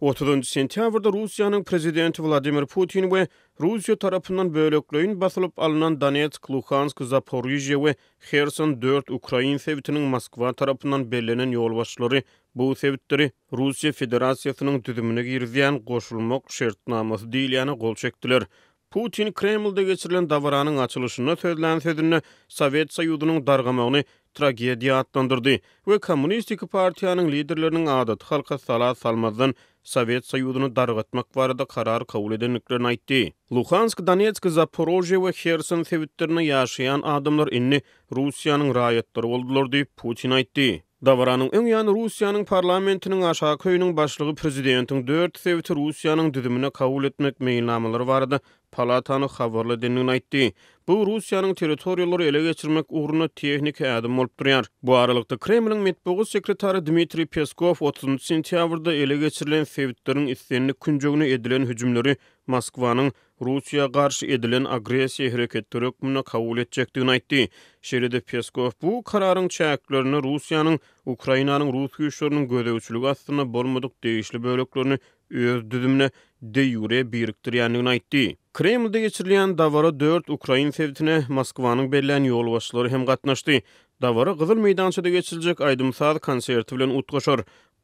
30 sentyabrda Russiýanyň prezidenti Vladimir Putin we Russiýa tarapyndan bölekleýin basylyp alynan Donetsk, Luhansk, Zaporizhia we Kherson 4 Ukrain sewitiniň Moskwa tarapyndan bellenen ýolbaşçylary bu sewitleri Russiýa Federasiýasynyň düzümine girýän goşulmak şertnamasy diýilýäne gol çekdiler. Putin Kremlde geçirilen davaranyň açylyşyna sözlän sözünde Sowet Soýuzynyň dargamagyny tragediýa adlandyrdy we Kommunistik partiýanyň liderleriniň adat halka sala salmazdan Sowet Soýuzyny dargatmak barada karar kabul edenliklerini aýtdy. Luhansk, Donetsk, Zaporojye we Kherson sewitlerinde ýaşaýan adamlar inni Russiýanyň raýatlary boldular diýip Putin aýtdy. Davaranyň öň ýany Russiýanyň parlamentiniň aşağı köýüniň başlygy prezidentiň 4 sewiti Russiýanyň düzümine kabul etmek meýilnamalary barada palatany habarly edenligini aýtdy. Bu Russiýanyň territoriýalary ele geçirmek uğruna tehnik ädim bolup durýar. Bu aralykda Kremliň medeniýet sekretary Dmitri Peskov 30 sentyabrda ele geçirilen sewitleriň islenlik künjegine edilen hüjümleri Moskwanyň Russiýa garşy edilen agresiýa hereketleri hökmüne kabul etjekdigini aýtdy. Şeride Peskov bu kararyň çäklerini Russiýanyň Ukrainanyň Rus güýçleriniň gödäwçiligi astyna bolmadyk değişli böleklerini öz düzümine de ýure birikdirýändigini aýtdy. Kremlde geçirilýän dawara 4 Ukrain sewitine Moskwanyň belläň ýolbaşçylary hem gatnaşdy. Dawara Gyzyl meýdançyda geçiriljek aýdymsaz konserti bilen utgaşar.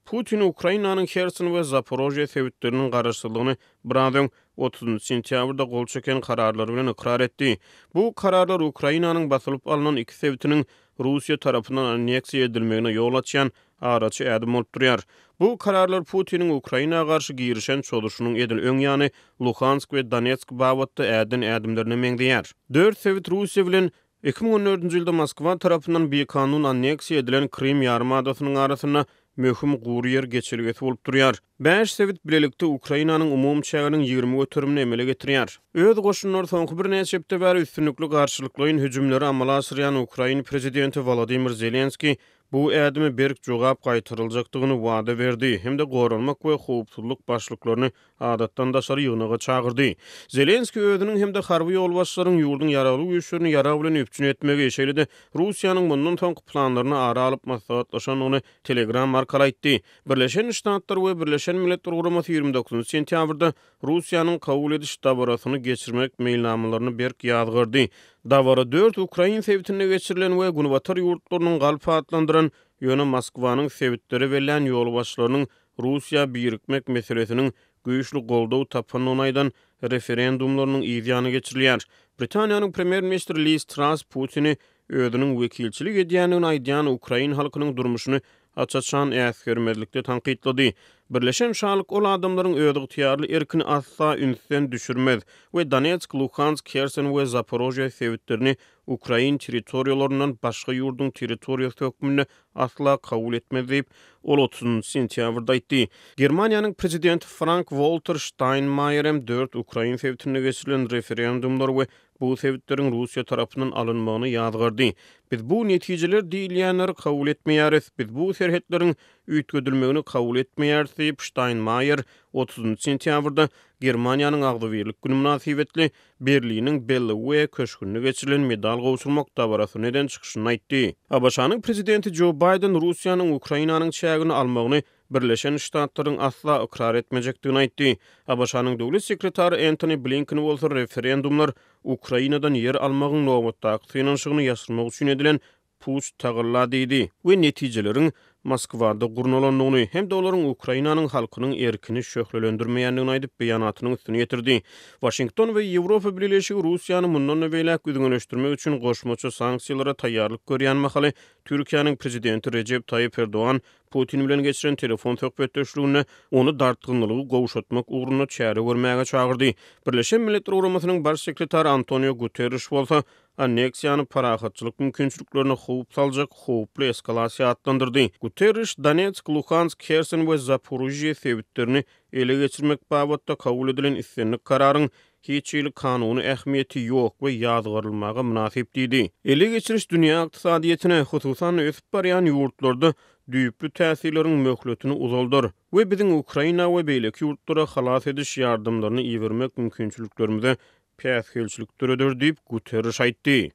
Putin Ukrainanyň Kherson we Zaporojye sewitleriniň garaşsyzlygyny birazdan 30 sentyabrda gol çeken kararlary bilen ikrar etdi. Bu kararlar Ukrainanyň basylyp alynan iki sewitiniň Russiýa tarapyndan anneksiýa edilmegine ýol açýan araçy ädim bolup durýar. Bu kararlar Putiniň Ukrainaga garşy girişen çoluşynyň edil öň ýany Luhansk we Donetsk babatda ädimlerine meňdýär. 4 sewit Russiýa bilen 2014-nji ýylda Moskwa tarapyndan bekanun anneksiýa edilen Krim ýarymadasynyň arasyna möhüm guryer geçirgesi bolup durýar. 5 sewit bilelikde Ukrainanyň umum çäginiň 20 götürümini emele getirýär. Öz goşunlary soňky bir näçe hepde bäri üstünlikli garşylyklaryň hüjümleri amala asyrýan Ukraina prezidenti Volodymyr Zelenski bu ädime berk jogap gaýtyryljakdygyny wada berdi. Hem de gorunmak we howpsuzlyk başlyklaryny adatdan daşary ýygynaga çagyrdy. Zelenski özüniň hem de harby ýolbaşçylaryň ýurdun ýaraly güýçlerini ýara bilen üpçün etmegi şeýlede Russiýanyň bundan soňky planlaryny ara alyp maslahatlaşan ony Telegram arkaly aýtdy. Birleşen Ştatlar we Birleşen Milletler Guramasy 29 sentyabrda Russiýanyň kabul ediş dawarasyny geçirmek meýilnamalaryny berk ýazgyrdy. Dawara 4 Ukrain sewitine geçirilen we Gunwatar ýurtlarynyň galpy adlandyran ýöne Moskwanyň sewitleri bilen ýolbaşçylarynyň Russiýa birikmek meselesiniň güýçli goldaw tapan onaýdan referendumlarynyň ýygyny geçirilýär. Britaniýanyň premier ministri Liz Truss Putini özüniň wekilçilik edýändigini aýdýan Ukrain halkynyň durmuşyny açaçan äsgermezlikde tanqidlady. Birleşen Şarlyk ol adamlaryň öz ýygytýarly erkini asla ünsden düşürmez we Donetsk, Luhansk, Kherson we Zaporojye sewitlerini Ukrain territoriýalaryndan başga ýurdun territoriýasy hökmüne asla kabul etmez diýip ol 30 sentyabrda aýtdy. Germaniýanyň prezidenti Frank-Walter Steinmeier 4 Ukrain sewitine geçirilen referendumlar we bu sewitleriň Russiýa tarapyndan alynmagyny ýazgyrdy. Biz bu netijeler diýilýänleri kabul etmeýäris. Biz bu serhetleriň üýtgedilmegini kabul etmeýäris diýip Steinmeier 30 sentyabrda Germaniýanyň Agdawirlik güni münasibetli Berliniň Bellevue köşkünde geçirilen medal gowşulmak dabarasy neden çykyşyny aýtdy. ABŞ-nyň prezidenti Joe Biden Russiýanyň Ukrainanyň çägini almagyny Birleşen Ştatlaryň asla ikrar etmejekdigini aýtdy. ABŞ-nyň dowlat sekretary Antony Blinken bolsa referendumlar Ukrainadan yer almagyň nowatdaky finansygyny ýaşyrmak üçin edilen puç tagyrla diýdi we netijeleriň Moskwada gurnalandygyny hem de olaryň Ukrainanyň halkynyň erkini şöhrelendirmeýändigini aýdyp beýanatynyň üstüne getirdi. Washington we Ýewropa Birleşigi Russiýany mundan öwelä güdüňleşdirmek üçin goşmaçy sanksiýalara taýýarlyk görýän mahaly Türkiýanyň prezidenti Recep Tayyip Erdoğan Putin bilen geçiren telefon söhbetleşigine onu dartgynlygy gowşatmak uğruna çäre görmäge çagyrdy. Birleşen Milletler Guramasynyň baş sekretary Antonio Guterres bolsa anneksiýany parahatçylyk mümkinçiliklerini howp saljak howply eskalasiýa adlandyrdy. Guterres Donetsk, Luhansk, Kherson we Zaporojye sewitlerini ele geçirmek babatda kabul edilen islenlik kararyň hiçili kanuny ähmiýeti ýok we ýazgyrylmagy münasip diýdi. Ele geçiriş dünýä ykdysadyýetine, hususan ösüp barýan ýurtlarda düýpli täsirleriň möhletini uzaldyr we biziň Ukraina we beýleki ýurtlara halas ediş ýardymlaryny iýermek mümkinçiliklerimize päsgelçilik türedir diýip Guterres aýtdy.